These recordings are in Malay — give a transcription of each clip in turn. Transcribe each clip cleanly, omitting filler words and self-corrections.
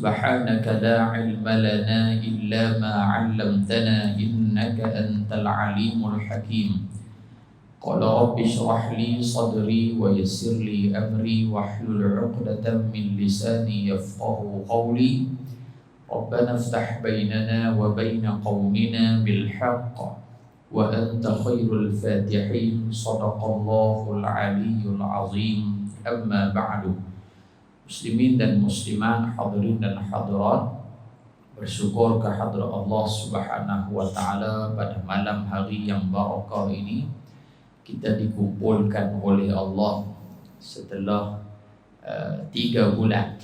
سبحانك لا علم لنا إلا ما علمتنا إنك أنت العليم الحكيم قال رب اشرح لي صدري ويسر لي أمري واحلل عقدة من لساني يفقه قولي ربنا افتح بيننا وبين قومنا بالحق وأنت خير الفاتحين صدق الله العلي العظيم أما بعد. Muslimin dan muslimat, hadirin dan hadirat, bersyukur kehadrat Allah Subhanahu wa taala pada malam hari yang barakah ini kita dikumpulkan oleh Allah setelah 3 bulan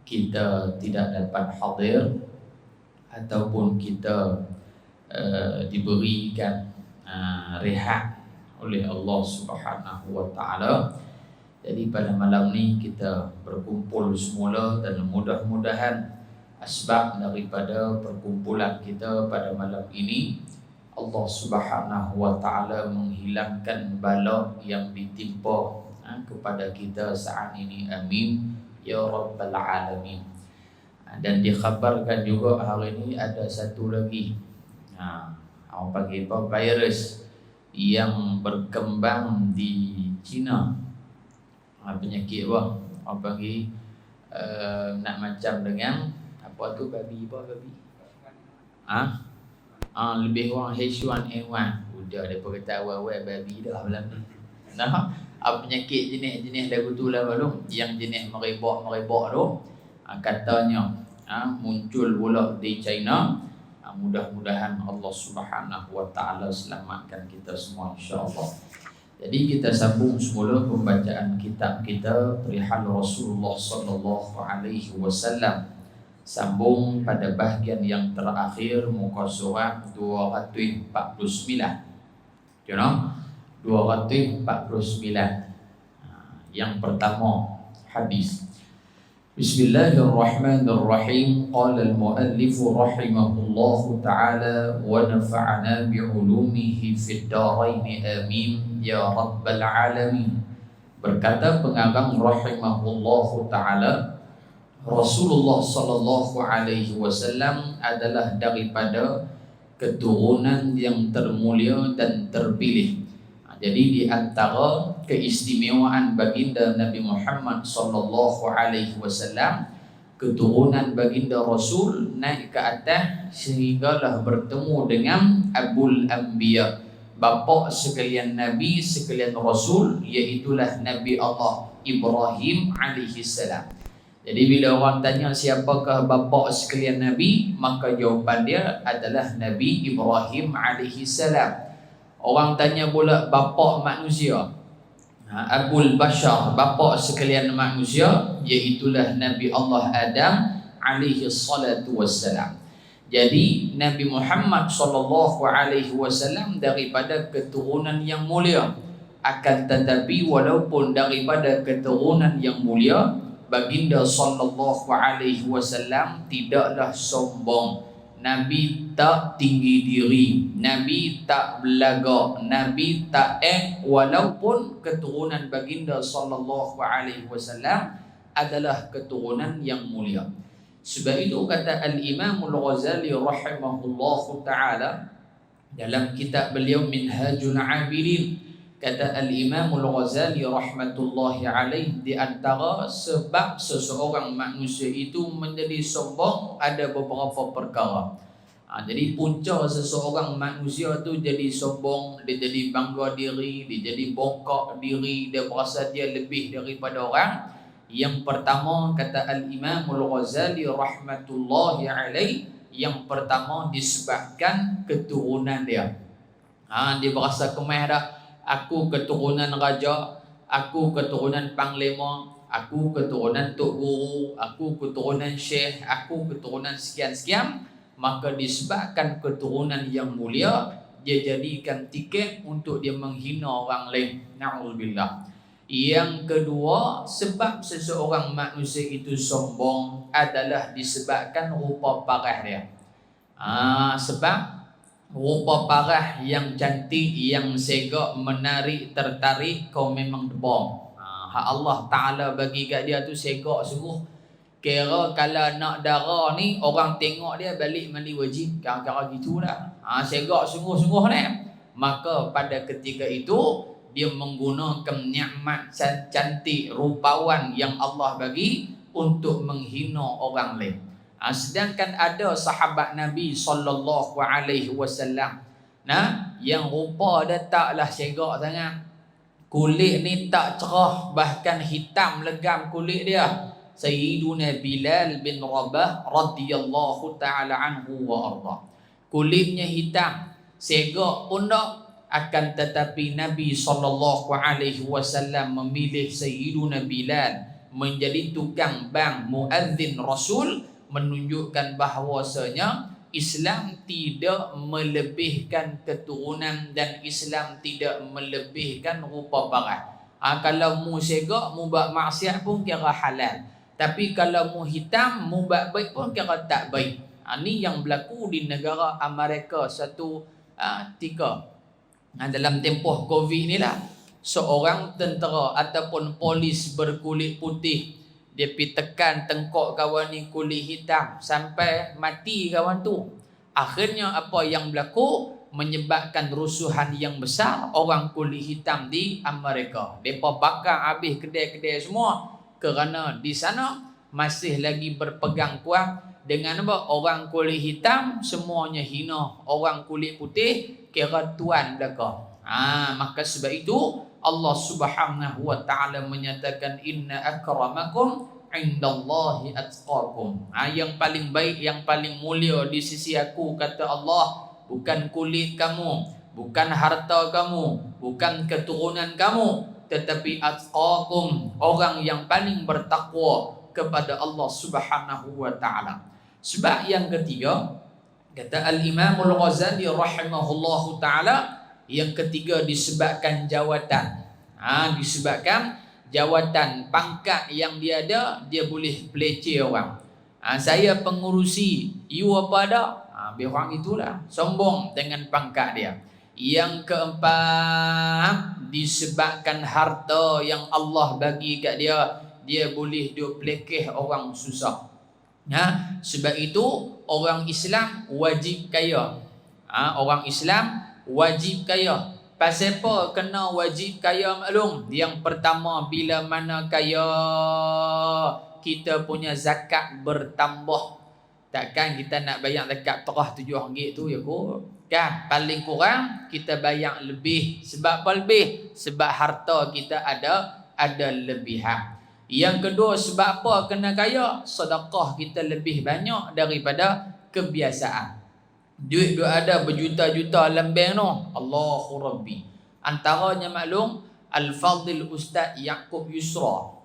kita tidak dapat hadir ataupun kita diberikan rehat oleh Allah Subhanahu wa taala. Jadi pada malam ni kita berkumpul semula dan mudah-mudahan asbab daripada perkumpulan kita pada malam ini Allah Subhanahu wa taala menghilangkan bala yang ditimpa kepada kita saat ini, amin ya rabbal alamin. Dan dikhabarkan juga hari ini ada satu lagi orang panggil apa, virus yang berkembang di China. Penyakit orang panggil nak macam dengan apa tu babi lebih orang H1N1 udah depa kata awal-awal babi dah malam ni. Penyakit jenis-jenis lagu tu lah belum yang jenis merebak tu katanya muncul pula di China. Mudah-mudahan Allah Subhanahu wa taala selamatkan kita semua insya-Allah. Jadi kita sambung semula pembacaan kitab kita perihal Rasulullah sallallahu alaihi wasallam. Sambung pada bahagian yang terakhir muka surat 249. You know? 249. Yang pertama hadis. Bismillahirrahmanirrahim. Qala al-muallif rahimahullahu ta'ala wa nafa'ana bi'ulumihi fid dharain amin ya rabbal alamin. Berkata pengarang rahimahullahu ta'ala, Rasulullah sallallahu alaihi wasallam adalah daripada keturunan yang termulia dan terpilih. Jadi di antara keistimewaan baginda Nabi Muhammad sallallahu alaihi wasallam, keturunan baginda Rasul naik ke atas sehinggalah bertemu dengan Abul Anbiya, bapa sekalian Nabi sekalian Rasul, iaitulah Nabi Allah Ibrahim alaihi salam. Jadi bila orang tanya siapakah bapa sekalian Nabi, maka jawapan dia adalah Nabi Ibrahim alaihi salam. Orang tanya pula bapa manusia, Abul Bashar, bapa sekalian manusia, iaitulah Nabi Allah Adam alaihi salatu wassalam. Jadi Nabi Muhammad sallallahu alaihi wasallam daripada keturunan yang mulia. Akan tetapi walaupun daripada keturunan yang mulia, baginda sallallahu alaihi wasallam tidaklah sombong. Nabi tak tinggi diri, Nabi tak belaga, Nabi tak walaupun keturunan baginda sallallahu alaihi wasallam adalah keturunan yang mulia. Sebab itu kata Al-Imam Al-Ghazali rahimahullahu ta'ala dalam kitab beliau Minhajul Abidin, kata Al-Imam Al-Ghazali rahmatullahi alaih, di antara sebab seseorang manusia itu menjadi sombong ada beberapa perkara. Jadi punca seseorang manusia tu jadi sombong, dia jadi bangga diri, dia jadi bongkok diri, dia merasa dia lebih daripada orang. Yang pertama kata Al-Imam Al-Ghazali rahmatullahi alaih, yang pertama disebabkan keturunan dia. Dia berasa kemah dah, aku keturunan raja, aku keturunan panglima, aku keturunan tok guru, aku keturunan syekh, aku keturunan sekian-sekian. Maka disebabkan keturunan yang mulia, dia jadikan tiket untuk dia menghina orang lain. Na'udzubillah. Yang kedua, sebab seseorang manusia itu sombong adalah disebabkan rupa parah dia. Sebab rupa parah yang cantik, yang segak, menarik, tertarik, kau memang debong. Hak Allah Ta'ala bagi kat dia tu segak sungguh. Kira kalau nak darah ni orang tengok dia balik mandi wajib, kira-kira gitulah. Segak sungguh-sungguh ni. Maka pada ketika itu dia menggunakan nikmat cantik rupawan yang Allah bagi untuk menghina orang lain. Sedangkan ada sahabat Nabi sallallahu alaihi wasallam yang rupa dia taklah segak sangat. Kulit ni tak cerah, bahkan hitam legam kulit dia. Sayyiduna Bilal bin Rabah radhiyallahu taala anhu wa arda. Kulitnya hitam, segak pun tak, akan tetapi Nabi sallallahu alaihi wasallam memilih Sayyiduna Bilal menjadi tukang bang muadzin Rasul, menunjukkan bahawasanya Islam tidak melebihkan keturunan dan Islam tidak melebihkan rupa barat. Kalau mu segak, mu buat maksiat pun kira halal. Tapi kalau mu hitam, mu buat baik pun kira tak baik. Ini yang berlaku di negara Amerika satu tiga. Dalam tempoh Covid ni lah, seorang tentera ataupun polis berkulit putih, dia pergi tekan tengkok kawan ni kulit hitam sampai mati kawan tu. Akhirnya apa yang berlaku? Menyebabkan rusuhan yang besar orang kulit hitam di Amerika. Mereka bakar habis kedai-kedai semua kerana di sana masih lagi berpegang kuat dengan apa? Orang kulit hitam semuanya hina, orang kulit putih kira tuan mereka. Maka sebab itu Allah Subhanahu wa taala menyatakan inna akramakum indallahi atqakum. Yang paling baik, yang paling mulia di sisi aku, kata Allah, bukan kulit kamu, bukan harta kamu, bukan keturunan kamu, tetapi atqakum, orang yang paling bertakwa kepada Allah Subhanahu wa taala. Sebab yang ketiga, kata Al-Imam Al-Ghazali rahimahullahu taala, yang ketiga disebabkan jawatan. Disebabkan jawatan, pangkat yang dia ada, dia boleh peleceh orang. Saya pengurusi, you apa ada? Biar orang itulah sombong dengan pangkat dia. Yang keempat, disebabkan harta yang Allah bagi kat dia, dia boleh duk pelekeh orang susah. Sebab itu orang Islam wajib kaya. Orang Islam wajib kaya. Pasal apa kena wajib kaya maklum? Yang pertama, bila mana kaya, kita punya zakat bertambah. Takkan kita nak bayar zakat terah RM7 tu ya kot? Kan paling kurang kita bayar lebih. Sebab apa lebih? Sebab harta kita ada lebihan. Yang kedua, sebab apa kena kaya? Sedekah kita lebih banyak daripada kebiasaan. Duit tu ada berjuta-juta dalam bank tu. Allahu Rabbi. Antaranya maklum Al-Fadhil Ustaz Yaqub Yusra.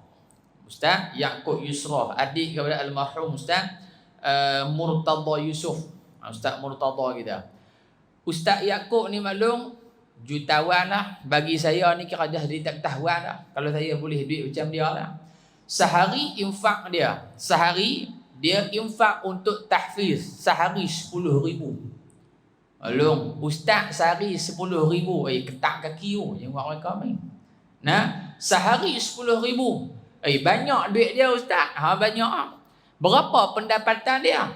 Ustaz Yaqub Yusra, adik kepada almarhum Ustaz Murtada Yusof. Ustaz Murtada kita. Ustaz Yaqub ni maklum jutawan lah. Bagi saya ni kira dah dia tak tahuan lah. Kalau saya boleh duit macam dia lah. Sehari infak dia, sehari dia infak untuk tahfiz sehari 10,000. Alung ustaz sehari 10,000, ketak kaki tu yang buat mereka main. Sehari 10,000. Banyak duit dia ustaz. Banyak. Berapa pendapatan dia?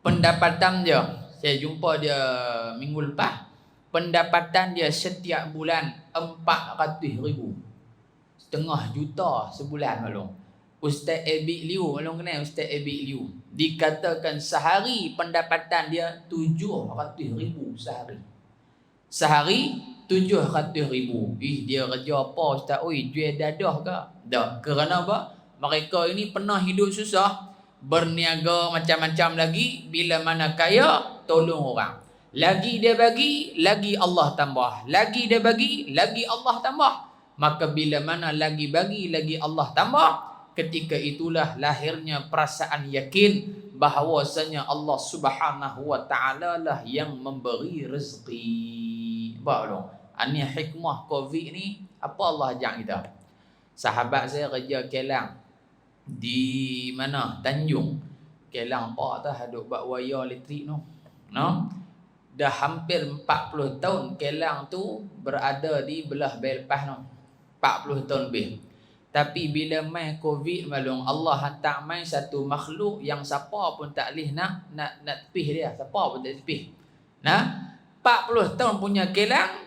Pendapatan dia, saya jumpa dia minggu lepas. Pendapatan dia setiap bulan 400,000. Setengah juta sebulan maklum. Ustaz Abid Liu, maklum kenal Ustaz Abid Liu. Dikatakan sehari pendapatan dia 700,000 sehari. Sehari 700,000. Dia kerja apa ustaz? Jual dadah ke? Tak. Kerana apa? Mereka ini pernah hidup susah, berniaga macam-macam lagi. Bila mana kaya, tolong orang. Lagi dia bagi, lagi Allah tambah. Lagi dia bagi, lagi Allah tambah. Maka bila mana lagi bagi, lagi Allah tambah, ketika itulah lahirnya perasaan yakin bahawasanya Allah Subhanahu wa taala lah yang memberi rezeki. Baiklah. Ini hikmah Covid ni, apa Allah ajak kita? Sahabat saya kerja Kelang di mana? Tanjung. Kelang apa tu haduk buat wayar elektrik tu. Dah hampir 40 tahun Kelang tu berada di belah Belfast tu. 40 tahun lebih. Tapi bila main Covid malung, Allah hantar main satu makhluk yang siapa pun tak boleh nak tepih dia. Siapa pun tak tepih. Nah, 40 tahun punya kelang,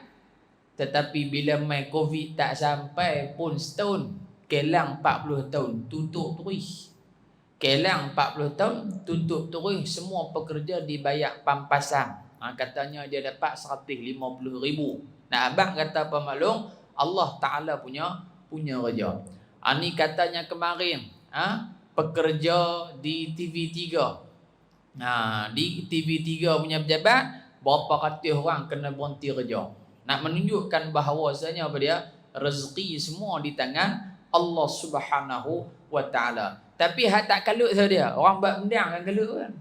tetapi bila main Covid tak sampai pun setahun, kelang 40 tahun tutup terus. Kelang 40 tahun tutup terus, semua pekerja dibayar pampasan. Katanya dia dapat 150,000. Nah, abang kata apa maklum, Allah Ta'ala punya kerja. Ni katanya kemarin, pekerja di TV3. Di TV3 punya pejabat, berapa ratus orang kena berhenti kerja. Nak menunjukkan bahawasanya apa dia? Rezeki semua di tangan Allah Subhanahu wa Ta'ala. Tapi hak tak kalut saja dia. Orang buat mendang kan kalut kan.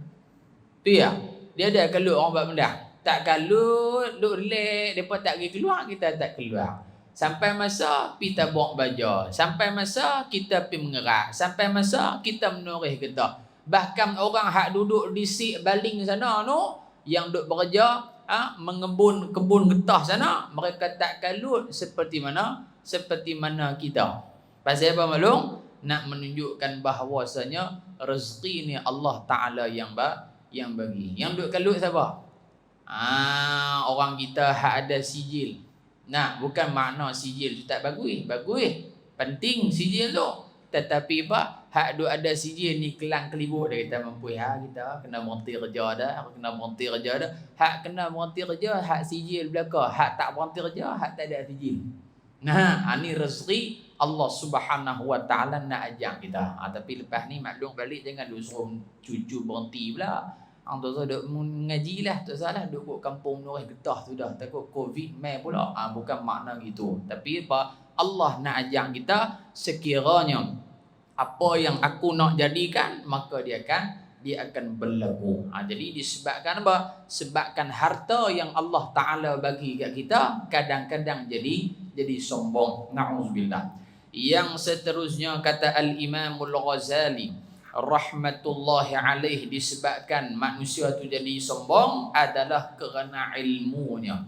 Tu ya. Dia ada kalut orang buat mendang. Tak kalut, duk relax, depa tak pergi keluar, kita tak keluar. Sampai masa kita buang baja, sampai masa kita pergi mengerak, sampai masa kita menoreh getah. Bahkan orang hak duduk di sik baling sana tu, yang duk bekerja mengebun kebun getah sana, mereka tak kalut seperti mana kita. Pasal apa maklum? Nak menunjukkan bahawasanya rezeki ni Allah Ta'ala yang bagi. Yang duk kalut siapa? Orang kita hak ada sijil. Nah, bukan makna sijil tu tak bagus. Bagus. Penting sijil tu. Tetapi apa? Hak duk ada sijil ni kelang kelibut dah kita mampu. Kita kena berhenti kerja dah. Hak kena berhenti kerja, hak sijil belaka. Hak tak berhenti kerja, hak tak ada sijil. Nah, ni rezeki Allah Subhanahu wa Ta'ala nak ajak kita. Tapi lepas ni maklum balik, jangan duk suruh cucu berhenti pula. Hang tu duk mengaji lah, tak salah duk kat kampung Noreh Getah tu dah. Takut Covid mai pula. Bukan makna gitu. Tapi apa? Allah nak ajak kita sekiranya apa yang aku nak jadikan, maka dia akan berlaku. Jadi disebabkan apa? Sebabkan harta yang Allah Ta'ala bagi kat kita kadang-kadang jadi sombong. Na'udzubillah. Yang seterusnya kata Al-Imamul Ghazali rahmatullahi alaih, disebabkan manusia tu jadi sombong adalah kerana ilmunya.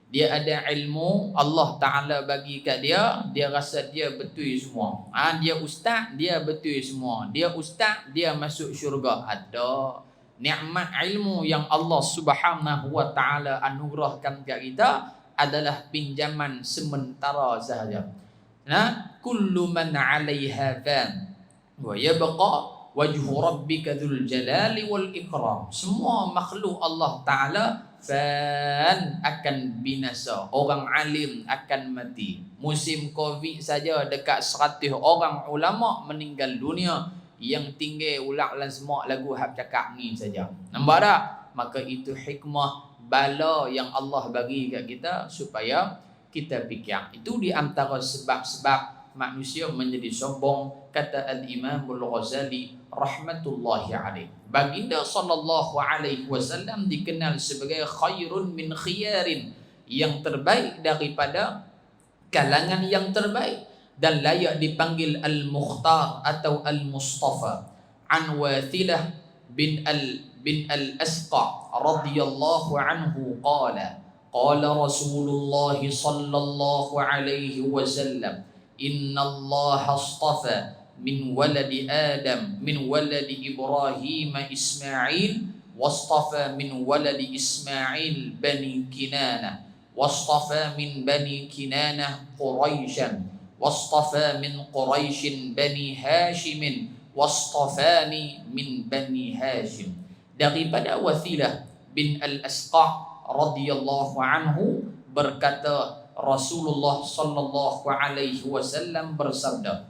Dia ada ilmu, Allah Ta'ala bagi kat dia, dia rasa dia betul semua. Dia ustaz, dia betul semua. Dia ustaz, dia masuk syurga. Ada nikmat ilmu yang Allah Subhanahu wa Ta'ala anugerahkan kat kita adalah pinjaman sementara sahaja. Kullu man 'alaiha fan wa yabqa wajhu rabbika dzul jalali wal ikram. Semua makhluk Allah Ta'ala fan akan binasa. Orang alim akan mati. Musim Covid saja dekat 100 orang ulama meninggal dunia. Yang tinggal ulak lan semua lagu hak cakap ni saja. Nampak tak? Maka itu hikmah bala yang Allah bagi kat kita supaya kita fikir. Itu di antara sebab-sebab manusia menjadi sombong, kata Al-Imamul Ghazali rahmatullahi alaih. Baginda sallallahu alaihi wasallam dikenal sebagai khairun min khiyarin, yang terbaik daripada kalangan yang terbaik, dan layak dipanggil Al-Mukhtar atau Al-Mustafa. An Wathilah bin Al-Asqa radhiyallahu anhu qala Rasulullah sallallahu alaihi wasallam, inna Allah astafa min waladi Adam min waladi Ibrahim Ismail, wastafa min waladi Ismail bani Kinanah, wastafa min bani Kinanah Quraisyan, wastafa min Quraisyin bani Hashimin, wastafani min bani Hashim. Daripada Wathilah bin Al-Asqa radhiyallahu anhu berkata, Rasulullah sallallahu alaihi wasallam bersabda,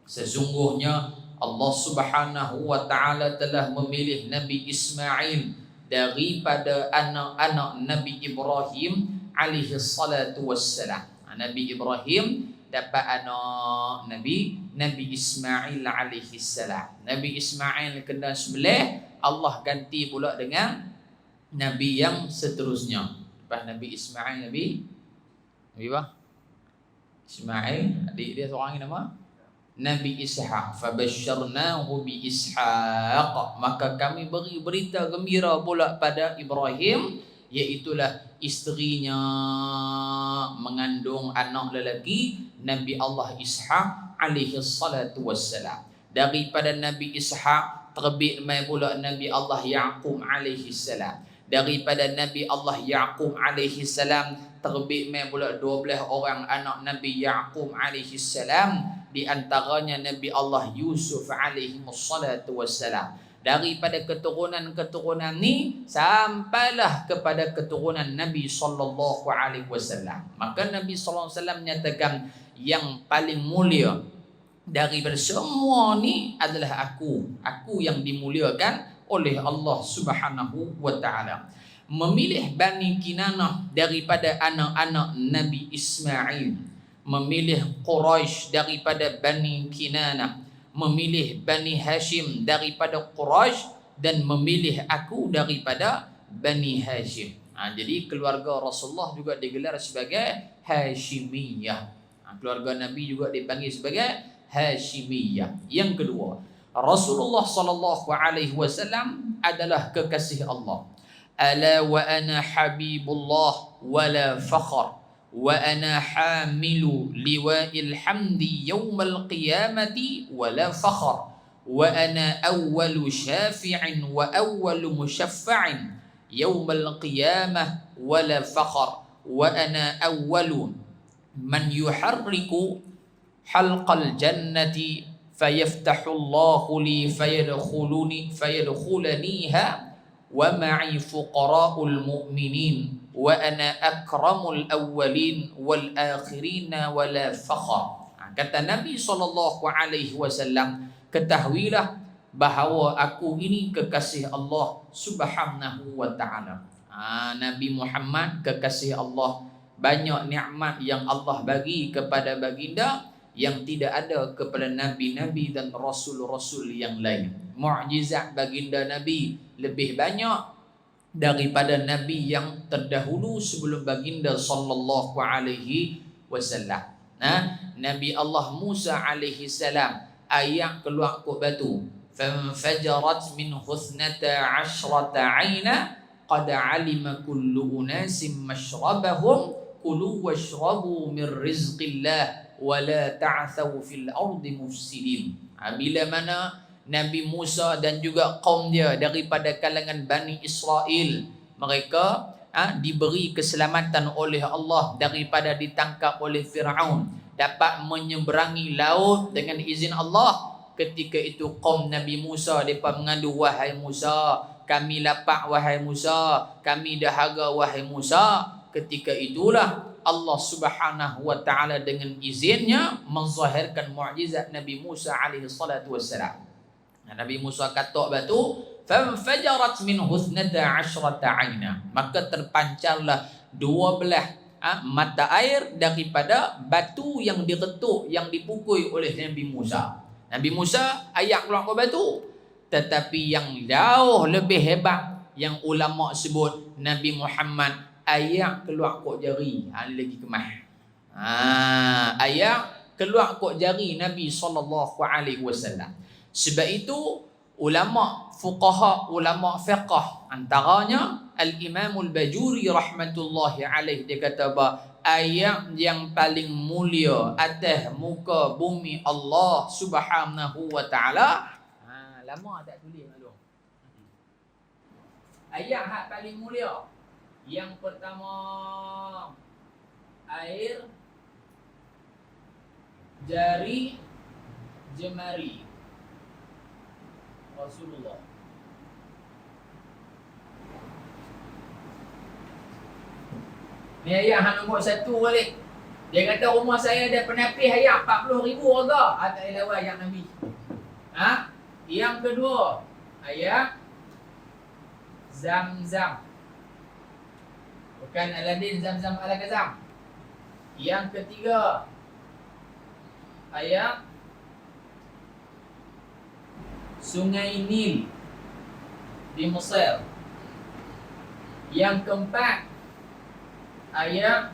sesungguhnya Allah Subhanahu wa Ta'ala telah memilih Nabi Ismail daripada anak-anak Nabi Ibrahim alaihi salatu wassalam. Nabi Ibrahim dapat anak Nabi Ismail alaihi salam. Nabi Ismail kena sembelih, Allah ganti pula dengan Nabi yang seterusnya. Lepas Nabi Ismail, Nabi apa? Ismail, adik dia seorang yang nama Nabi Ishaq. Fabasyarnahu bi Ishaq. Maka kami beri berita gembira pula pada Ibrahim, iaitulah isterinya mengandung anak lelaki, Nabi Allah Ishaq alaihi salatu wassalam. Daripada Nabi Ishaq terbit mai pula Nabi Allah Yaqub alaihi salam. Daripada Nabi Allah Yaqub alaihi salam terbit mai pula 12 orang anak Nabi Yaqub alaihi salam, di antaranya Nabi Allah Yusuf alaihi salatu wassalam. Daripada keturunan-keturunan ni sampailah kepada keturunan Nabi sallallahu alaihi wasallam. Maka Nabi sallallahu alaihi wasallam menyatakan yang paling mulia daripada semua ni adalah aku yang dimuliakan oleh Allah Subhanahu wa taala. Memilih Bani Kinanah daripada anak-anak Nabi Ismail, memilih Quraisy daripada Bani Kinanah, memilih Bani Hashim daripada Quraisy, dan memilih aku daripada Bani Hashim. Jadi keluarga Rasulullah juga digelar sebagai Hashimiyah. Keluarga Nabi juga dipanggil sebagai Hashimiyah. Yang kedua, Rasulullah sallallahu alaihi wasallam adalah kekasih Allah. Ala wa ana habibullah wala fakhr wa ana hamilu liwa'il hamdi yawmal qiyamati wala fakhr wa ana awwalu syafi'in wa awwalu musyaffa'in yawmal qiyamah wala fakhr wa ana awwalu man yuharriku halqal jannati fayaftahu Allahu li fayadkhulaniha wa ma'i fuqara'ul mu'minin wa ana akramul awwalin wal akhirin wala fakhr. Kata Nabi sallallahu alaihi wasallam, ketahuilah bahawa aku ini kekasih Allah Subhanahu wa taala. Nabi Muhammad kekasih Allah, banyak nikmat yang Allah bagi kepada baginda yang tidak ada kepada nabi-nabi dan rasul-rasul yang lain. Mukjizat baginda Nabi lebih banyak daripada nabi yang terdahulu sebelum baginda sallallahu alaihi wasallam. Nabi Allah Musa alaihi salam, air keluar kot batu, fanfajarat min husnata asyrata aina qad alima kullu unasim mashrabahum kulu washrabu min rizqillah wala ta'thaw fil ardi mufsidin. Bila mana Nabi Musa dan juga kaum dia daripada kalangan Bani Israel, mereka diberi keselamatan oleh Allah daripada ditangkap oleh Fir'aun, dapat menyeberangi laut dengan izin Allah. Ketika itu kaum Nabi Musa, mereka mengadu, wahai Musa, kami lapak wahai Musa, kami dahaga wahai Musa. Ketika itulah Allah Subhanahu wa taala dengan izinnya menzahirkan mukjizat Nabi Musa alaihi salatu wassalam. Nabi Musa katok batu, fanfajarat min husnata asyrata aina, maka terpancarlah 12 mata air daripada batu yang diretuk, yang dipukul oleh Nabi Musa. Nabi Musa ayak keluar ke batu, tetapi yang jauh lebih hebat yang ulama sebut, Nabi Muhammad ayak keluar kok jari. Ini lagi kemah. Ayak keluar kok jari Nabi sallallahu alaihi wasallam. Sebab itu ulama fuqaha, ulama fiqh, antaranya Al-Imam Al-Bajuri rahmatullahi alaihi, dia kata apa? Ayat yang paling mulia atas muka bumi Allah Subhanahu wa taala. Lama tak tulis malu. Ayat hak paling mulia. Yang pertama, air jari jemari Rasulullah. Ni ayat hang nombor 1 balik. Dia kata rumah saya ada penapis ayat 40,000 harga. Tak ada lawan ayat Nabi. Yang kedua, ayat Zam-Zam. Bukan Aladin Zam-Zam ala Kazam. Yang ketiga, ayat Sungai Nil di Mesir. Yang keempat, ayat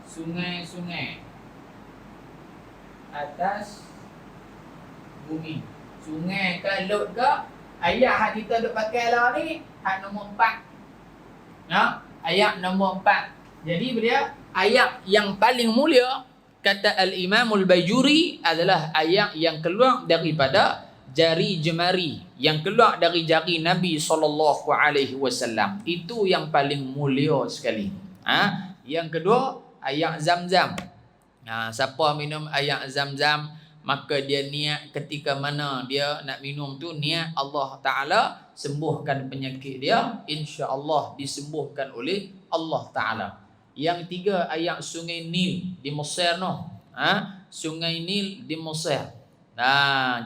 sungai-sungai atas bumi. Sungai ke laut ke, ayat hak kita duk pakai lah ni hak nombor 4. Ayat nombor 4. Jadi dia ayat yang paling mulia Kata Al-Imamul Bajuri adalah ayat yang keluar daripada jari jemari, yang keluar dari jari Nabi SAW. Itu yang paling mulia sekali. Yang kedua, ayat Zam-Zam. Siapa minum ayat Zam-Zam, maka dia niat ketika mana dia nak minum tu, niat Allah Ta'ala sembuhkan penyakit dia, insya-Allah disembuhkan oleh Allah Ta'ala. Yang tiga, ayat Sungai Nil di Mesir noh. Sungai Nil di Mesir.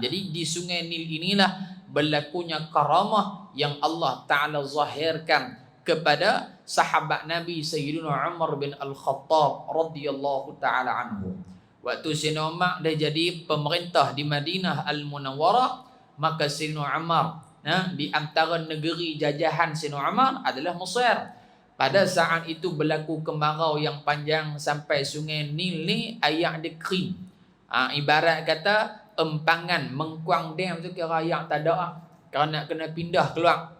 Jadi di Sungai Nil inilah berlakunya karamah yang Allah Ta'ala zahirkan kepada sahabat Nabi Sayyidina Umar bin Al-Khattab radhiyallahu ta'ala anhu. Waktu Sayyidina Umar dah jadi pemerintah di Madinah Al-Munawwarah, maka Sayyidina Umar di antara negeri jajahan Sayyidina Umar adalah Mesir. Pada saat itu berlaku kemarau yang panjang sampai Sungai Nil ni air dia kering. Ibarat kata empangan mengkuang dam tu kira air tak ada, kerana kena pindah keluar.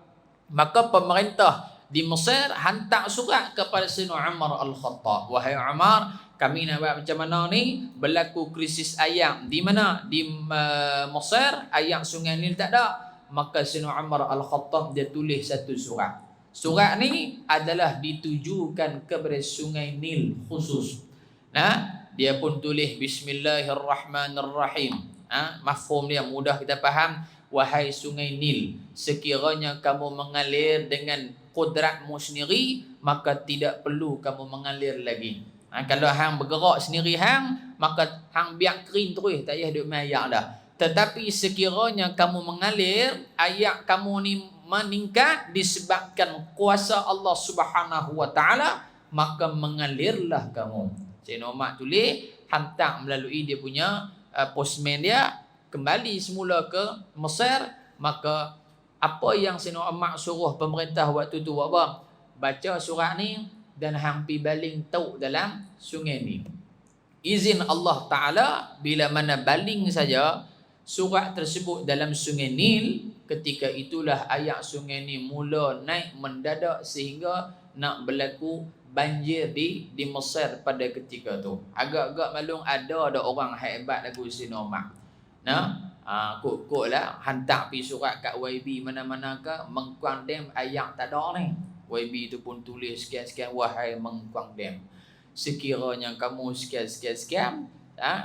Maka pemerintah di Mesir hantar surat kepada Sayyidina Umar Al-Khattab. Wahai Umar, kami nak buat macam mana ni? Berlaku krisis air. Di mana? Di Mesir, air Sungai Nil tak ada. Maka Sayyidina Umar Al-Khattab dia tulis satu surat. Surat ni adalah ditujukan kepada Sungai Nil khusus. Dia pun tulis Bismillahirrahmanirrahim. Mafhum dia mudah kita faham. Wahai Sungai Nil, sekiranya kamu mengalir dengan kudratmu sendiri, maka tidak perlu kamu mengalir lagi. Kalau hang bergerak sendiri hang, maka hang biar kering terus, tak payah duk main air dah. Tetapi sekiranya kamu mengalir, air kamu ni meningkat disebabkan kuasa Allah Subhanahu wa taala, maka mengalirlah kamu. Sayyidina Umar tulis, hantar melalui dia punya postman dia, kembali semula ke Mesir. Maka apa yang Sayyidina Umar suruh pemerintah waktu tu buat apa? Baca surat ni dan hang pi baling tauk dalam sungai ni. Izin Allah Ta'ala, bila mana baling saja surat tersebut dalam Sungai Nil, ketika itulah air sungai ni mula naik mendadak sehingga nak berlaku banjir di Mesir pada ketika tu. Agak-agak malum ada orang hebat lagu Sayyidina Umar. Kok lah hantar pi surat kat YB mana-mana ke, Mengkuang Dam air tak ada ni. YB tu pun tulis sekian-sekian, wahai Mengkuang Dam, sekiranya kamu sekian-sekian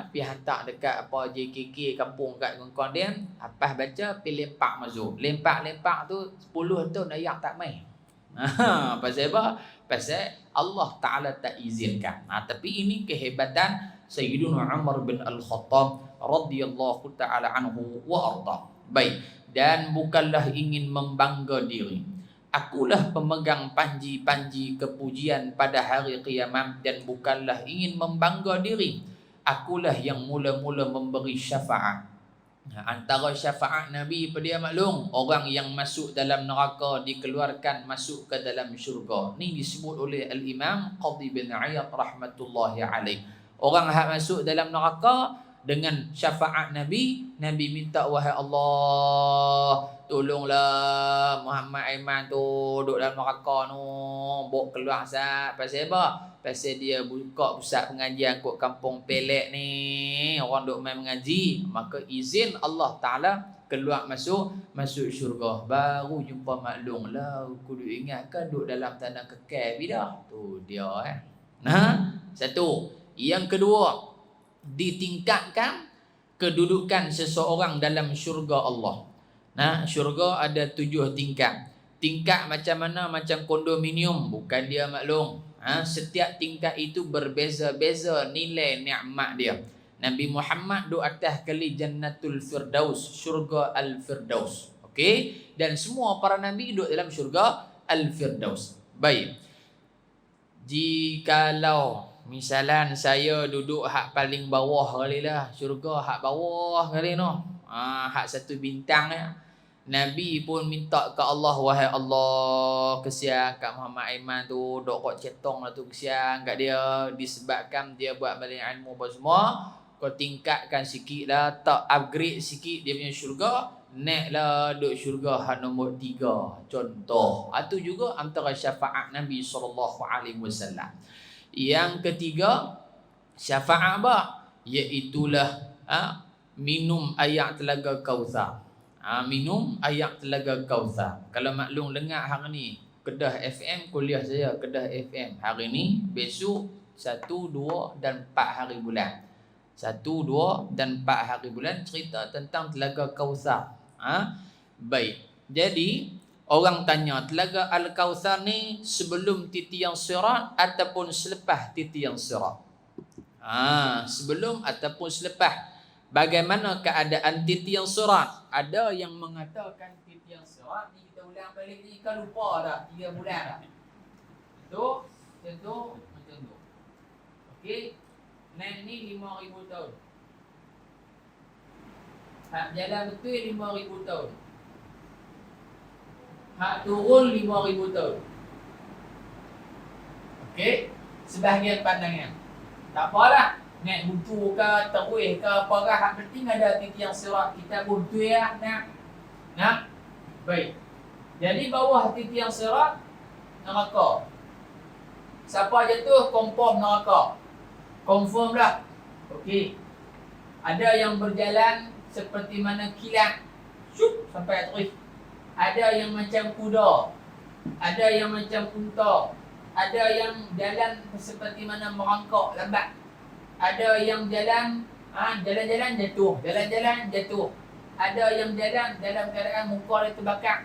pi hantar dekat apa JKK kampung kat Mengkuang Dam, apa baca pi lempak masuk. Lempak tu 10 tahun air tak mai. Pasal apa? Pasal Allah Ta'ala tak izinkan. Tapi ini kehebatan Sayyidina Umar bin Al-Khattab radhiyallahu ta'ala anhu wa arda. Baik, dan bukanlah ingin membangga diri. Akulah pemegang panji-panji kepujian pada hari kiamat, dan bukanlah ingin membangga diri. Akulah yang mula-mula memberi syafaat. Antara syafaat Nabi pada dia maklum, orang yang masuk dalam neraka dikeluarkan masuk ke dalam syurga. Ni disebut oleh Al-Imam Qadhi bin Iyad rahmatullahi alaih. Orang yang masuk dalam neraka dengan syafaat Nabi, Nabi minta, wahai Allah, tolonglah Muhammad Aiman tu duduk dalam neraka tu, bawa keluar sat. Pasal apa? Pasal dia buka pusat pengajian kat kampung Pelek ni, orang duk main mengaji. Maka izin Allah Ta'ala keluar masuk syurga. Baru jumpa maklum lah, kudu ingatkan duduk dalam tanah kekal bidah. Tu dia satu. Yang kedua, ditingkatkan kedudukan seseorang dalam syurga Allah. Syurga ada 7 tingkat. Tingkat macam mana? Macam kondominium, bukan dia maklum. Setiap tingkat itu berbeza-beza nilai nikmat dia. Nabi Muhammad duduk atas kali Jannatul Firdaus, syurga Al-Firdaus. Okey, dan semua para nabi duduk dalam syurga Al-Firdaus. Baik. Jikalau misalan saya duduk hak paling bawah kali lah, syurga hak bawah kali no. Hak 1 bintang ya. Nabi pun minta ke Allah, wahai Allah, kesian kat Muhammad Aiman tu, dok kau cetong lah tu, kesian kat dia, disebabkan dia buat balik ilmu apa semua. Kau tingkatkan sikit lah, tak upgrade sikit dia punya syurga, naik lah duk syurga hak nombor 3 contoh. Itu juga antara syafaat Nabi SAW. Yang ketiga, Syafaat apa? Iaitulah minum air telaga Kautsar. Minum air telaga Kautsar. Kalau maklum dengar hari ni Kedah FM, kuliah saya Kedah FM hari ni, besok 1, 2 dan 4 hari bulan. 1, 2 dan 4 hari bulan cerita tentang telaga Kautsar. Baik. Jadi orang tanya telaga Al-Kautsar ni sebelum titian sirat ataupun selepas titian sirat? Sebelum ataupun selepas. Bagaimana keadaan titian sirat? Ada yang mengatakan titian sirat ni kita ulang balik ni kan lupa dah 3 bulan dah. Itu macam tu. Okey. Naik ni 5,000 tahun. Hak jalan betul 5,000 tahun. Hak turun 5,000 tahun. Okey. Sebahagian pandangan. Tak apalah, naik butu ke, terus ke apa ke, hak penting ada titian sirat. Kita butu ya, nak. Baik. Jadi bawah titian sirat neraka. Siapa jatuh confirm neraka. Confirm dah. Okey. Ada yang berjalan seperti mana kilat. Syup sampai terus. Ada yang macam kuda. Ada yang macam unta. Ada yang jalan seperti mana merangkak lambat. Ada yang jalan jalan-jalan jatuh. Jalan-jalan jatuh. Ada yang jalan dalam keadaan muka dia terbakar.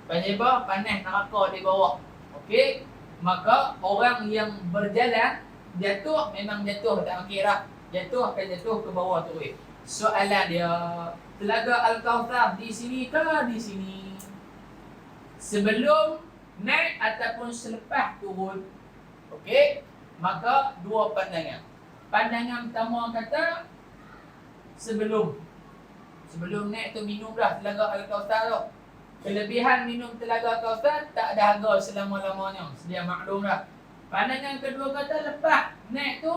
Pasal apa? Panas neraka di bawah. Okey. Maka orang yang berjalan jatuh memang jatuh, tak kira. Jatuh akan jatuh ke bawah terus. Soalan dia, telaga Al-Kautsar di sini ke di sini? Sebelum naik ataupun selepas turun? Okey, maka dua pandangan. Pandangan pertama kata sebelum naik tu minum dah telaga Al-Kautsar tu. Kelebihan minum telaga Al-Kautsar tak ada harga selama-lamanya. Sedia maklum dah. Pandangan kedua kata lepas naik tu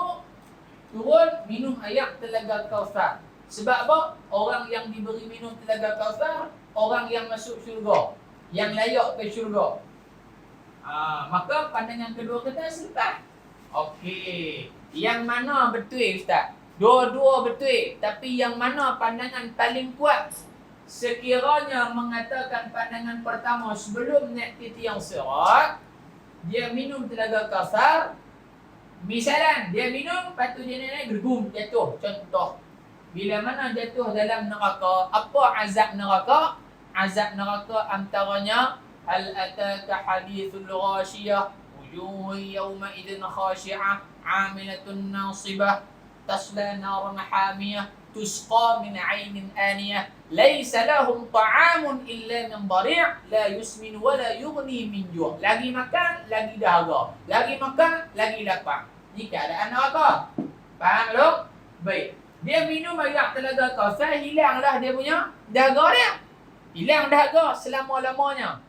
turun minum air telaga Kautsar. Sebab apa? Orang yang diberi minum telaga Kautsar, orang yang masuk syurga, yang layak ke syurga. Maka pandangan kedua kata selepas. Okey. Yang mana betul Ustaz? Dua-dua betul. Tapi yang mana pandangan paling kuat? Sekiranya mengatakan pandangan pertama sebelum naik titian sirat, dia minum telaga Kautsar. Misalan dia minum, lepas tu dia naik gergum jatuh. Contoh, bila mana jatuh dalam neraka, apa azab neraka? Azab neraka antaranya hal ataka hadithul ghashiyah wujuhun yawma idzin khashi'ah 'amilatun nasibah tasla naran hamiyah tusqa min 'ainin aniyah laisa lahum ta'amun illa min dhari' la yusmin wa la yughni min ju'. Lagi makan, lagi dahaga. Lagi makan, lagi lapar. Ni keadaan neraka. Faham belum? Baik. Dia minum air telaga Kautsar, hilanglah dia punya dahaga dia. Hilang dahaga selama-lamanya.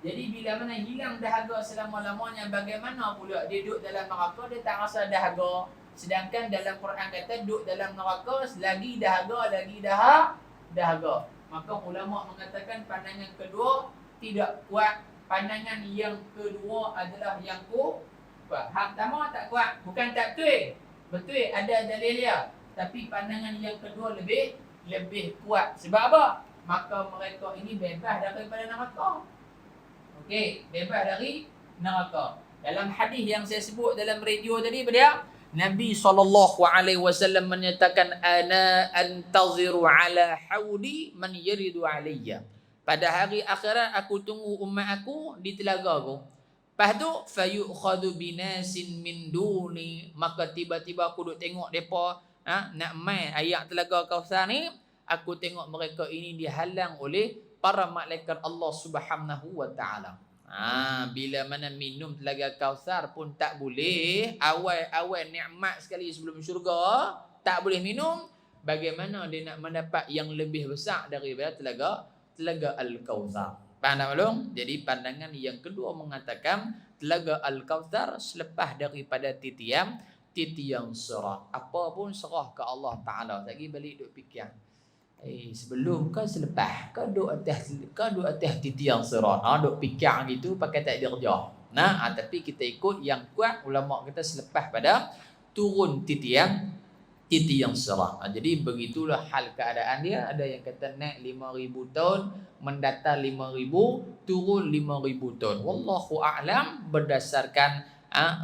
Jadi bila mana hilang dahaga selama-lamanya, bagaimana pula dia duduk dalam neraka, dia tak rasa dahaga. Sedangkan dalam Quran kata duduk dalam neraka lagi dahaga, lagi dahaga. Maka ulama mengatakan pandangan kedua tidak kuat. Pandangan yang kedua adalah yang kuat. Hak pertama tak kuat, bukan tak betul. Betul ada dalil dia. Tapi pandangan yang kedua lebih kuat. Sebab apa? Maka mereka ini bebas daripada neraka. Okey, bebas dari neraka. Dalam hadis yang saya sebut dalam radio tadi dia, Nabi SAW menyatakan ana antaziru ala haudi man yaridu alayya. Pada hari akhirat aku tunggu umat aku di telaga aku. Lepas tu fayukhadhu binasin min duni, maka tiba-tiba aku duk tengok depa nak main ayat telaga Kautsar ni, aku tengok mereka ini dihalang oleh para malaikat Allah Subhanahu wa taala. Bila mana minum telaga Kautsar pun tak boleh, awal-awal nikmat sekali sebelum syurga tak boleh minum, bagaimana dia nak mendapat yang lebih besar daripada telaga Al-Kautsar? Faham tak belum? Jadi pandangan yang kedua mengatakan telaga Al-Kautsar selepas daripada titian sirat. Apa pun serah ke Allah Taala. Lagi balik duk fikir. Sebelum ke selepas? Ke duk atas titian sirat. Duk fikir gitu pakai tak ada kerja. Tapi kita ikut yang kuat, ulama kita selepas pada turun titi yang serah. Jadi begitulah hal keadaan dia. Ada yang kata naik 5,000 tahun, mendatar 5,000, turun 5,000 tahun. Wallahu a'lam berdasarkan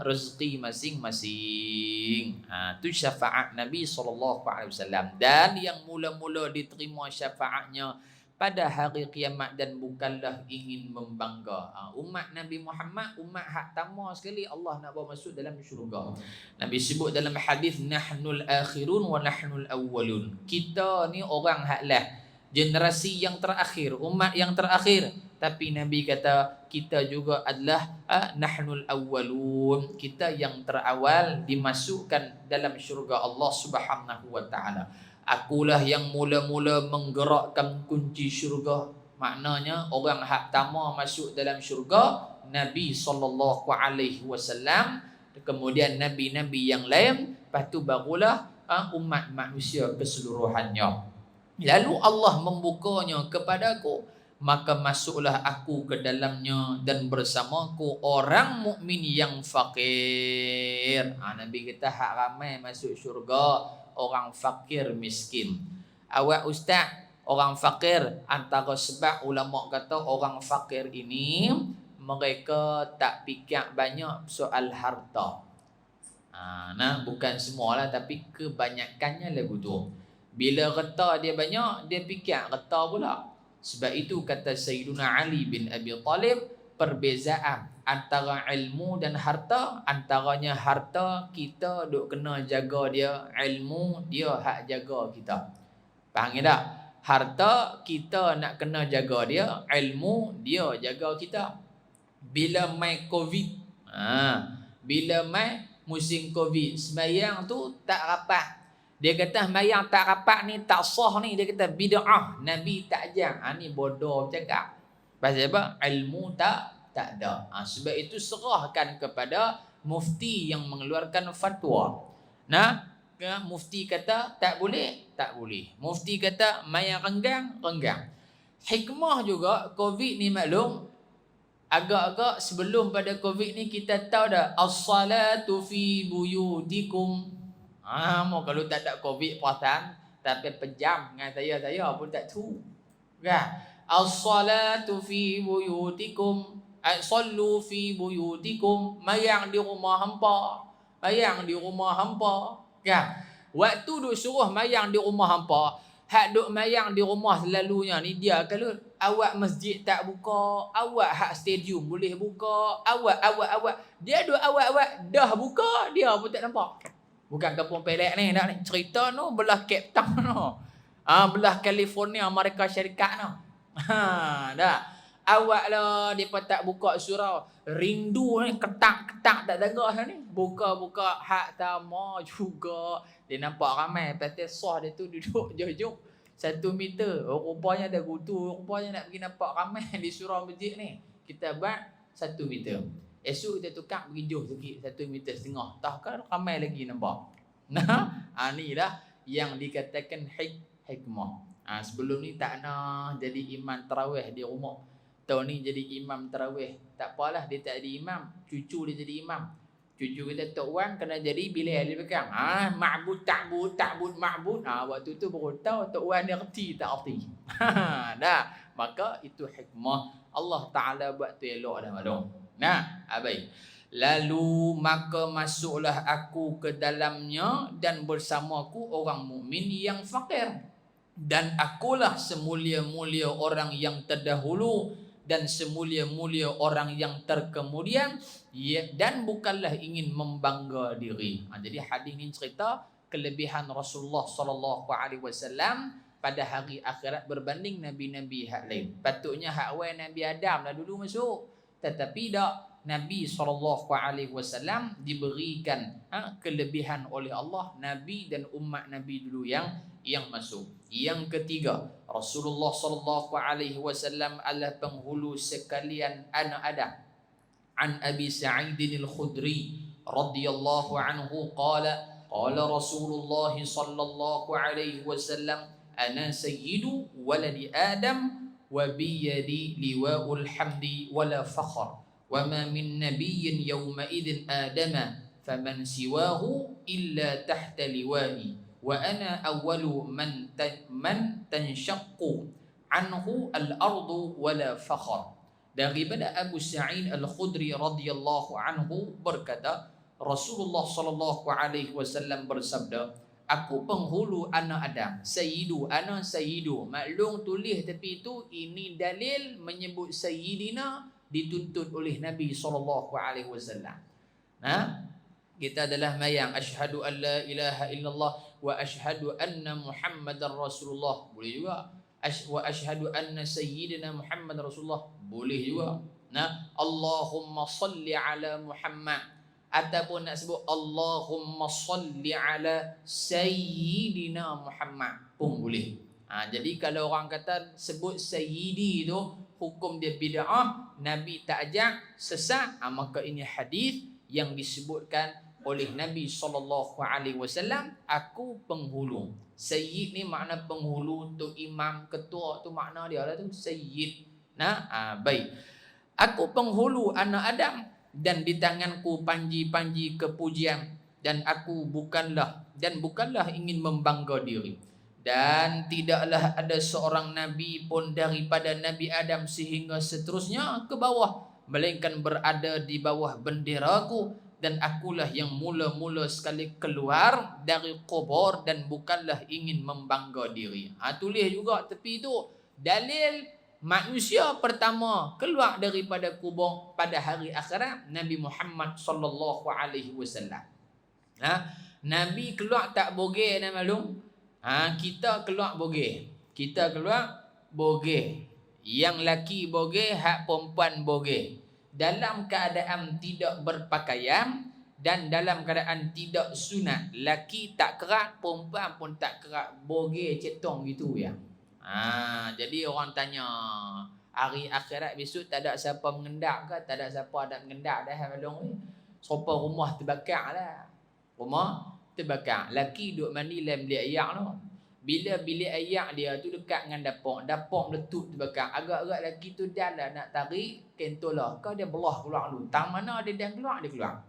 rezeki masing-masing. Itu syafaat Nabi SAW. Dan yang mula-mula diterima syafaatnya pada hari kiamat dan bukanlah ingin membangga. Umat Nabi Muhammad, umat hak tama sekali Allah nak bawa masuk dalam syurga. Nabi sebut dalam hadis, nahnul akhirun wa nahnul awwalun. Kita ni orang haklah generasi yang terakhir, umat yang terakhir. Tapi Nabi kata kita juga adalah nahnul awwalun. Kita yang terawal dimasukkan dalam syurga Allah Subhanahu wa taala. Akulah yang mula-mula menggerakkan kunci syurga. Maknanya orang hak pertama masuk dalam syurga Nabi SAW, kemudian nabi-nabi yang lain, lepas tu barulah umat manusia keseluruhannya. Lalu Allah membukanya kepadaku, maka masuklah aku ke dalamnya dan bersamaku orang mukmin yang fakir. Nabi kata hak ramai masuk syurga orang fakir miskin. Awak ustaz, orang fakir antara sebab ulama kata orang fakir ini mereka tak fikir banyak soal harta. Bukan semualah tapi kebanyakannya lagu tu. Bila harta dia banyak, dia fikir harta pula. Sebab itu kata Sayyiduna Ali bin Abi Talib, perbezaan antara ilmu dan harta, antaranya harta kita duk kena jaga dia, ilmu dia hak jaga kita. Faham tak? Harta kita nak kena jaga dia, ilmu dia jaga kita. Bila mai Covid, bila mai musim Covid, sembahyang tu tak rapat. Dia kata sembahyang tak rapat ni tak sah ni, dia kata bid'ah, Nabi tak ajar. Ni bodoh cakap. Pasal apa? Ilmu tak ada. Sebab itu serahkan kepada mufti yang mengeluarkan fatwa. Mufti kata tak boleh, tak boleh. Mufti kata mayang renggang. Hikmah juga Covid ni maklum, agak-agak sebelum pada Covid ni kita tahu dah as-salatu fi buyutikum. Kalau tak ada Covid perasan, tapi pejam dengan saya pun tak tahu. Kan? As-salatu fi buyutikum, sallu fi buyutikum, mayang di rumah hampa. Mayang di rumah hampa. Kan? Waktu duk suruh mayang di rumah hampa, hak duk mayang di rumah selalunya ni dia kalau awak masjid tak buka, awak hak stadium boleh buka, awak dia duk awak dah buka, dia pun tak nampak. Bukan kampung pelek ni dah ni. Cerita tu belah Cape Town tu. Belah California, Amerika Syarikat tu. Dah. Awak lah depa tak buka surau. Rindu ni ketak-ketak tak dengar ni. Buka-buka hak tama juga. Dia nampak ramai pasal sah dia tu duduk jauh-jauh 1 meter. Rupanya ada gutu, rupanya nak pergi nampak ramai di surau masjid ni. Kita buat 1 meter. Esok kita tukar pergi jauh sikit 1,5 meter. Tahkah ramai lagi nampak. Ni lah yang dikatakan hikmah. Sebelum ni tak nak jadi imam tarawih di rumah. Tahun ni jadi imam tarawih. Tak apalah dia tak jadi imam, cucu dia jadi imam. Cucu kita Tok Wan kena jadi bila dia pegang. Ma'bud ta'bud ma'bud. Waktu tu baru tahu Tok Wan dia reti tak reti. Dah. Maka itu hikmah Allah Ta'ala buat tu elok dah maklum. Baik. Lalu maka masuklah aku ke dalamnya dan bersamaku orang mukmin yang fakir. Dan akulah semulia-mulia orang yang terdahulu dan semulia-mulia orang yang terkemudian, dan bukanlah ingin membangga diri. Jadi hadis ini cerita kelebihan Rasulullah SAW pada hari akhirat berbanding nabi-nabi hak lain. Patutnya hak awal Nabi Adam dah dulu masuk. Tetapi tak, Nabi SAW diberikan kelebihan oleh Allah, Nabi dan umat Nabi dulu yang masuk. Yang ketiga, Rasulullah SAW adalah penghulu sekalian anak Adam. An Abi Sa'id al-Khudri radhiyallahu anhu qala Rasulullah sallallahu alaihi wasallam, ana sayyidu waladi Adam wa biyadi liwa'ul hamdi wala fakhr wa ma min nabiyyin yawma idin adama faman siwahu illa tahta liwa'i wa ana awwalu man tanshaqqu anhu al-ardu wala fakhr. Daripada Abu Sa'id Al-Khudri radhiyallahu anhu berkata, Rasulullah sallallahu alaihi wasallam bersabda, aku penghulu anak Adam, sayyidu ana sayyidu. Maklum tulis tepi itu, ini dalil menyebut sayyidina dituntut oleh Nabi sallallahu alaihi wasallam. Nah, kita adalah mayang asyhadu an la ilaha illallah wa asyhadu anna Muhammadar Rasulullah, boleh juga. Wa asyhadu anna sayyidina Muhammad Rasulullah, boleh juga. Nah, Allahumma salli ala Muhammad, ataupun nak sebut Allahumma salli ala sayyidina Muhammad pun boleh. Jadi kalau orang kata sebut sayyidi tu hukum dia bid'ah, Nabi tak ajak, sesat, maka ini hadis yang disebutkan oleh Nabi SAW, aku penghulu. Sayyid ni makna penghulu, tu imam, ketua, tu makna dia lah tu sayyid. Baik. Aku penghulu anak Adam, dan di tanganku panji-panji kepujian, dan aku bukanlah ingin membangga diri, dan tidaklah ada seorang nabi pun daripada Nabi Adam sehingga seterusnya ke bawah, melainkan berada di bawah benderaku, dan akulah yang mula-mula sekali keluar dari kubur dan bukanlah ingin membangga diri. Tulis juga tepi tu dalil manusia pertama keluar daripada kubur pada hari akhirat, Nabi Muhammad sallallahu alaihi wasallam. Nabi keluar tak bogeh, nak maklum? Kita keluar bogeh. Yang laki bogeh, hak perempuan bogeh. Dalam keadaan tidak berpakaian dan dalam keadaan tidak sunat. Laki tak kerat, perempuan pun tak kerat, bogeh cetong gitu ya. Jadi orang tanya, hari akhirat besok tak ada siapa mengendak ke? Tak ada siapa ada mengendak dah malung ni. Sopa rumah terbakar lah. Rumah terbakar. Laki duduk mandi dalam bilik ayak tu. Bila bilik ayak dia tu dekat dengan dapur meletup terbakar. Agak-agak laki tu dah lah nak tarik kentolah. Kau dia belah keluar dulu. Tang mana dia dah keluar, dia keluar.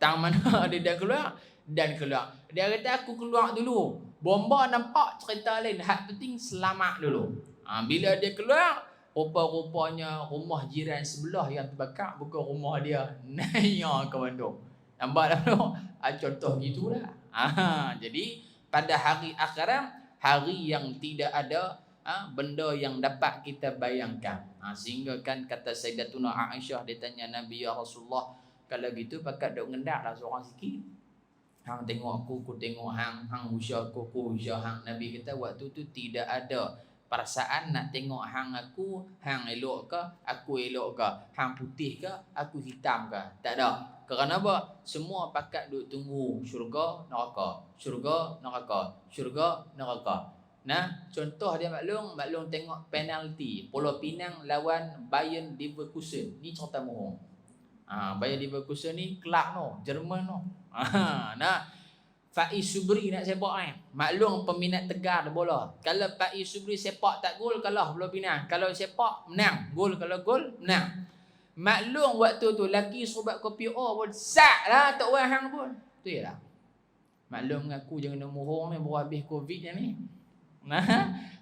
Tang mana dia dah keluar, dan keluar. Dia kata aku keluar dulu. Bomba nampak cerita lain. Hak penting selamat dulu. Bila dia keluar, rupa-rupanya rumah jiran sebelah yang terbakar bukan rumah dia. Naya kawan tu. Nampak tak tu? Contoh gitulah. Jadi pada hari akhirat, hari yang tidak ada benda yang dapat kita bayangkan. Sehingga kan kata Sayyidatuna Aisyah, dia tanya Nabi, ya Rasulullah, kalau gitu pakat duk ngendak lah seorang sikit. Hang tengok aku tengok hang usia aku usia hang. Nabi kata waktu tu tidak ada perasaan nak tengok hang aku, hang elok ke, aku elok ke, hang putih ke, aku hitam ke. Tak ada. Kerana apa? Semua pakat duk tunggu syurga, neraka. Syurga, neraka. Syurga, neraka. Contoh dia maklum tengok penalti Pulau Pinang lawan Bayern Leverkusen. Ni cerita mohong. Bayern Leverkusen ni kelab no, Jerman no. Faiz Subri nak sepak maklum peminat tegar bola. Kalau Faiz Subri sepak tak gol, kalah Pulau Pinang. Kalau sepak menang, gol. Kalau gol menang. Maklum waktu tu laki sobat kopi pun sak lah tak wahang pun. Tu je lah. Maklum aku jangan mohong ni, baru habis Covid ni.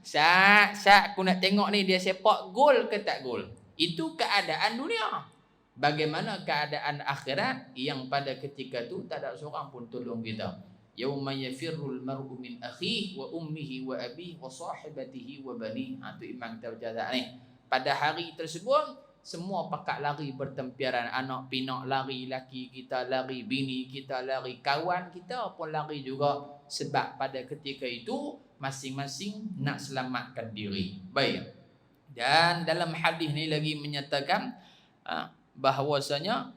Sak aku nak tengok ni dia sepak gol ke tak gol. Itu keadaan dunia. Bagaimana keadaan akhirat yang pada ketika tu tak ada seorang pun tolong kita. Yauma yafirrul mar'u min akhihi wa ummihi wa abihi wa sahibatihi wa banihi. Tu imam kita baca ni. Pada hari tersebut semua pakat lari bertempiaran. Anak pinak lari, laki kita lari, bini kita lari, kawan kita pun lari juga. Sebab pada ketika itu masing-masing nak selamatkan diri. Baik. Dan dalam hadis ni lagi menyatakan bahawasanya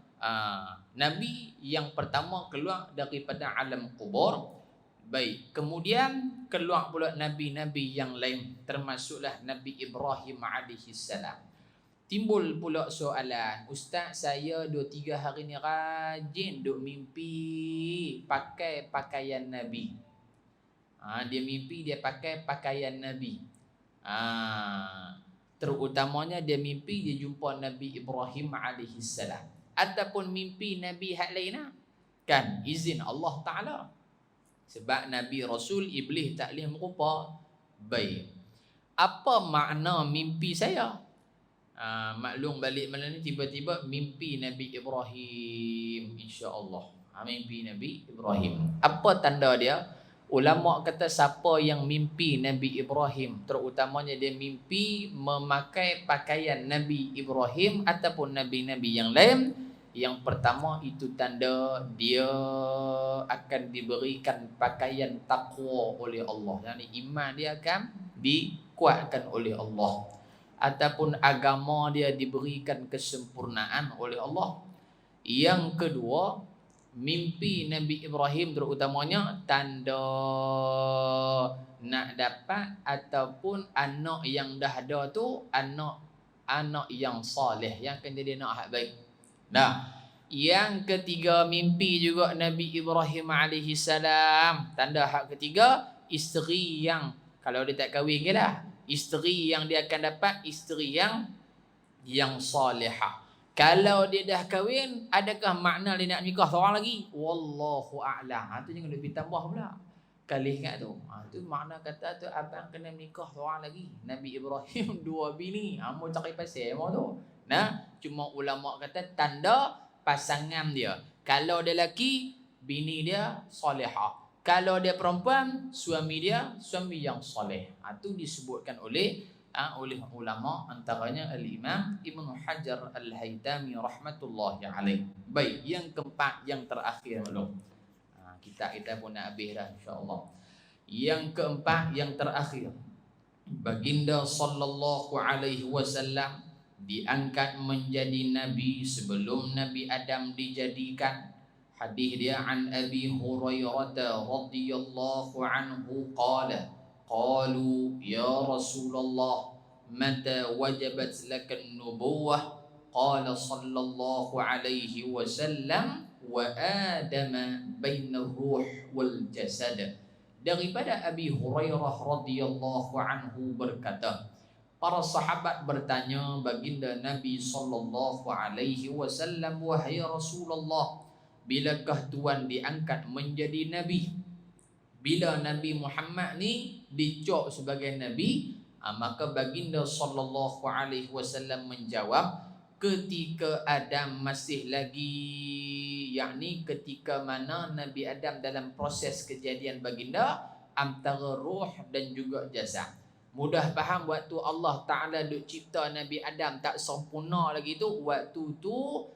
Nabi yang pertama keluar daripada alam kubur. Baik, kemudian keluar pula nabi-nabi yang lain, termasuklah Nabi Ibrahim alaihissalam. Timbul pula soalan, Ustaz, saya 2-3 hari ni rajin duk mimpi pakai pakaian Nabi. Dia mimpi dia pakai pakaian Nabi. Terutamanya dia mimpi dia jumpa Nabi Ibrahim alaihissalam. Ataupun mimpi Nabi hak lain Kan izin Allah Ta'ala. Sebab Nabi Rasul, Iblis tak boleh merupa. Baik, apa makna mimpi saya? Maklum balik malam ni tiba-tiba mimpi Nabi Ibrahim, insya-Allah. Mimpi Nabi Ibrahim. Apa tanda dia? Ulama kata siapa yang mimpi Nabi Ibrahim, terutamanya dia mimpi memakai pakaian Nabi Ibrahim ataupun nabi-nabi yang lain, yang pertama itu tanda dia akan diberikan pakaian takwa oleh Allah. Yang iman dia akan dikuatkan oleh Allah, ataupun agama dia diberikan kesempurnaan oleh Allah. Yang kedua, mimpi Nabi Ibrahim terutamanya tanda nak dapat ataupun anak yang dah ada tu anak yang soleh, yang akan jadi anak hak baik. Nah, yang ketiga mimpi juga Nabi Ibrahim alaihi salam, tanda hak ketiga, isteri yang kalau dia tak kahwin ke dah, isteri yang dia akan dapat isteri yang solehah. Kalau dia dah kahwin, adakah makna dia nak nikah seorang lagi? Wallahu a'lam. Tu jangan lebih tambah pula. Kali ingat tu. Tu makna kata tu abang kena nikah seorang lagi. Nabi Ibrahim 2 bini. Mau cari pasal mau tu. Nah, cuma ulama kata tanda pasangan dia. Kalau dia lelaki, bini dia solehah. Kalau dia perempuan, suami dia suami yang soleh. Itu disebutkan oleh ulama, antaranya Al-Imam Ibn Hajar Al-Haytami rahmatullahi alaih. Baik, yang keempat, yang terakhir belum. Kita pun nak habis dah insya-Allah. Yang keempat, yang terakhir, baginda sallallahu alaihi wasallam diangkat menjadi nabi sebelum Nabi Adam dijadikan. Hadis dia an Abi Hurairah radhiyallahu anhu qala qalu ya Rasulullah mata wajabat lakan nubuwah qala sallallahu alaihi wasallam wa adama baina ruh wal jasad. Daripada Abi Hurairah radhiyallahu anhu berkata, para sahabat bertanya baginda Nabi sallallahu alaihi wasallam, wahai Rasulullah, bilakah Tuhan diangkat menjadi nabi? Bila Nabi Muhammad ni dicok sebagai nabi, maka baginda sallallahu alaihi wasallam menjawab, ketika Adam masih lagi, yakni ketika mana Nabi Adam dalam proses kejadian baginda antara roh dan juga jasad. Mudah faham, waktu Allah Ta'ala duk cipta Nabi Adam tak sempurna lagi tu, waktu tu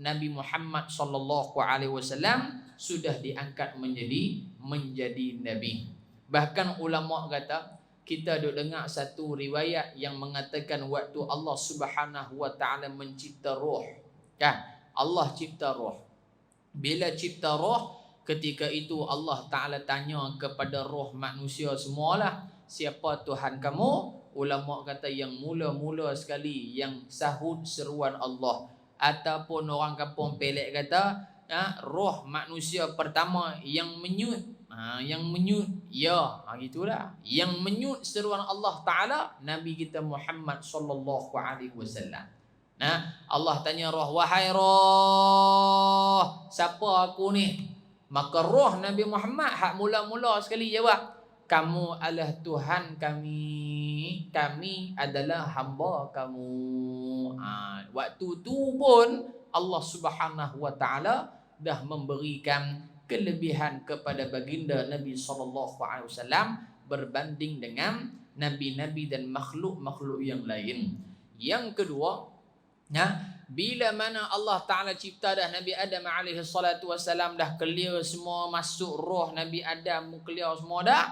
Nabi Muhammad sallallahu alaihi wasallam sudah diangkat menjadi nabi. Bahkan ulama kata, kita duk dengar satu riwayat yang mengatakan waktu Allah Subhanahu wa taala mencipta roh, kan? Allah cipta roh. Bila cipta roh, ketika itu Allah Ta'ala tanya kepada roh manusia semualah, siapa Tuhan kamu? Ulama kata yang mula-mula sekali yang sahut seruan Allah, ataupun orang kampung pelek kata roh manusia pertama yang menyut, ya, gitulah, yang menyut seruan Allah Ta'ala Nabi kita Muhammad sallallahu alaihi wasallam. Nah, Allah tanya roh, wahai roh, siapa aku ni? Maka roh Nabi Muhammad hak mula-mula sekali jawab, kamu adalah Tuhan kami, kami adalah hamba kamu. Waktu tu pun Allah Subhanahu wa taala dah memberikan kelebihan kepada baginda Nabi sallallahu alaihi wasallam berbanding dengan nabi-nabi dan makhluk-makhluk yang lain. Yang kedua, bila mana Allah Ta'ala cipta dah Nabi Adam alaihi salatu wasalam, dah clear semua, masuk roh Nabi Adam clear semua dah,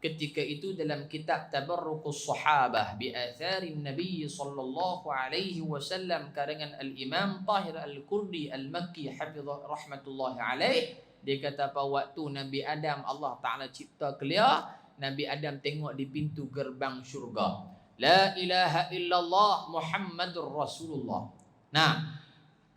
ketika itu dalam kitab Tabarrukus Sahabah bi atharin Nabi sallallahu alaihi wasallam karangan Al-Imam Tahir Al-Kurdi Al-Makki hafizah rahmatullahi alaih, dia kata pada waktu Nabi Adam Allah Ta'ala cipta clear, Nabi Adam tengok di pintu gerbang syurga, la ilaha illallah Muhammadur Rasulullah. Nah,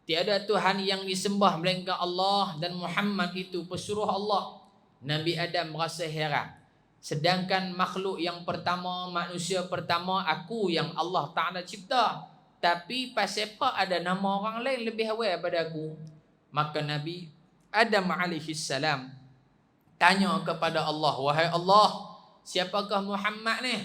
tiada Tuhan yang disembah melainkan Allah dan Muhammad itu pesuruh Allah. Nabi Adam merasa heran. Sedangkan makhluk yang pertama, manusia pertama, aku yang Allah Ta'ala cipta, tapi pasal apa ada nama orang lain lebih awal daripada aku? Maka Nabi Adam alaihi salam tanya kepada Allah, wahai Allah, siapakah Muhammad ni?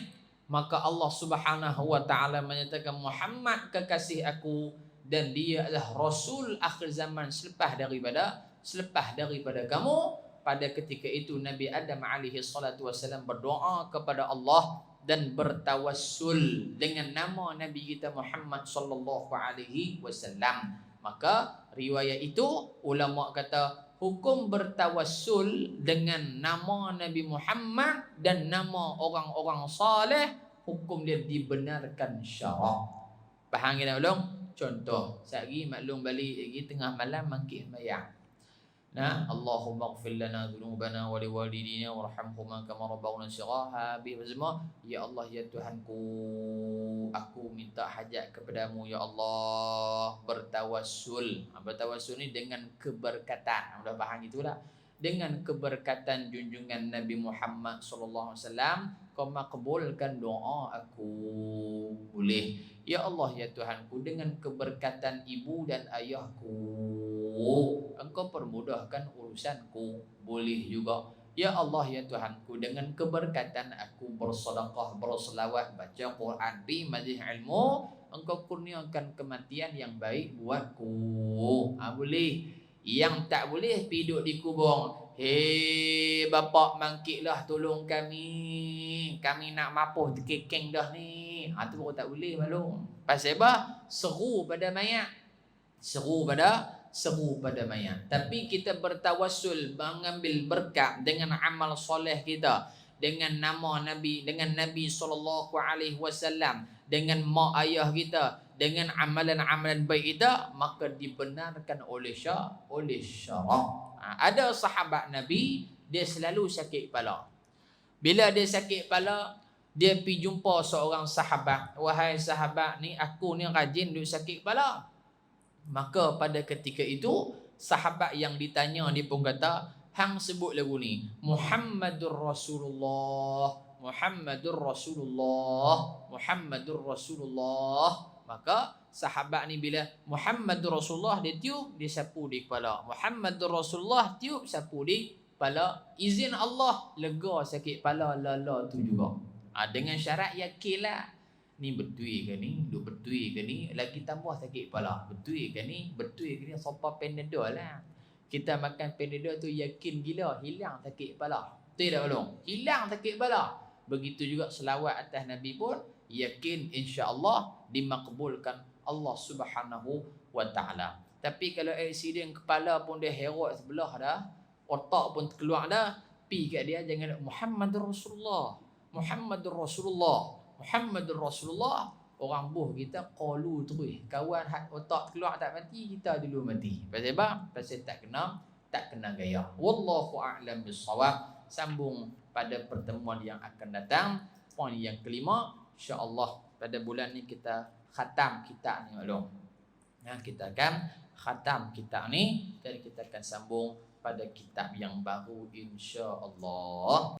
Maka Allah Subhanahu wa taala menyatakan, Muhammad kekasih aku dan dia adalah rasul akhir zaman selepas daripada kamu. Pada ketika itu Nabi Adam alaihi salatu wasallam berdoa kepada Allah dan bertawassul dengan nama Nabi kita Muhammad sallallahu alaihi wasallam. Maka riwayat itu ulama kata hukum bertawassul dengan nama Nabi Muhammad dan nama orang-orang saleh, hukum dia dibenarkan syarak. Faham kita belum? Contoh, sehari maklum balik lagi tengah malam mangkit sembahyang. Nah, Allahumma ighfir lana dhunubana wa liwalidina warhamhuma kama rabbawna shighara. Habis semua, ya Allah ya Tuhanku, aku minta hajat kepadamu ya Allah, bertawassul. Bertawassul ni dengan keberkatan. Sudah faham itulah. Dengan keberkatan junjungan Nabi Muhammad sallallahu alaihi wasallam, kau makbulkan doa aku. Boleh. Ya Allah ya Tuhanku, dengan keberkatan ibu dan ayahku, engkau permudahkan urusanku. Boleh juga. Ya Allah ya Tuhanku, dengan keberkatan aku bersedekah, berselawat, baca Quran, di majlis ilmu, engkau kurniakan kematian yang baik buatku. Boleh. Yang tak boleh pergi duduk di kubur. Hei bapak mangkitlah tolong kami. Kami nak mapuh kekeng dah ni. Tu pun tak boleh maklum. Pasal apa? Seru pada mayat. Seru pada mayat. Tapi kita bertawassul, mengambil berkat dengan amal soleh kita, dengan nama Nabi, dengan Nabi sallallahu alaihi wasallam, dengan mak ayah kita, dengan amalan-amalan baik kita, maka dibenarkan oleh syarak. Ada sahabat Nabi, dia selalu sakit kepala. Bila dia sakit kepala, dia pergi jumpa seorang sahabat. Wahai sahabat ni, aku ni rajin duk sakit kepala. Maka pada ketika itu, sahabat yang ditanya dia pun kata, hang sebut lagu ni, Muhammadur Rasulullah, Muhammadur Rasulullah, Muhammadur Rasulullah. Maka sahabat ni bila Muhammadur Rasulullah dia tiup, dia sapu di kepala. Muhammadur Rasulullah tiup, sapu di kepala. Izin Allah, lega sakit kepala lala tu juga. Dengan syarat yakinlah, ni betul ke ni, duk betul ke ni, lagi tambah sakit kepala. Betul ke ni, sopa Panadol lah. Kita makan Panadol tu yakin gila, hilang sakit kepala. Tidak belum? Hilang sakit kepala. Begitu juga selawat atas Nabi pun, yakin insya-Allah dimakbulkan Allah Subhanahu wa taala. Tapi kalau aksiden kepala pun dia herot sebelah dah, otak pun keluar dah, pi kat dia jangan Muhammadur Rasulullah, Muhammadur Rasulullah, Muhammadur Rasulullah. Orang buh kita qalu terus. Kawan otak keluar tak mati, kita dulu mati. Pasal apa? Pasal tak kena gaya. Wallahu a'lam bissawab. Sambung pada pertemuan yang akan datang. Poin yang kelima, insya-Allah pada bulan ni kita khatam kitab ni maklum. Kita akan khatam kitab ni dan kita akan sambung pada kitab yang baru insya-Allah.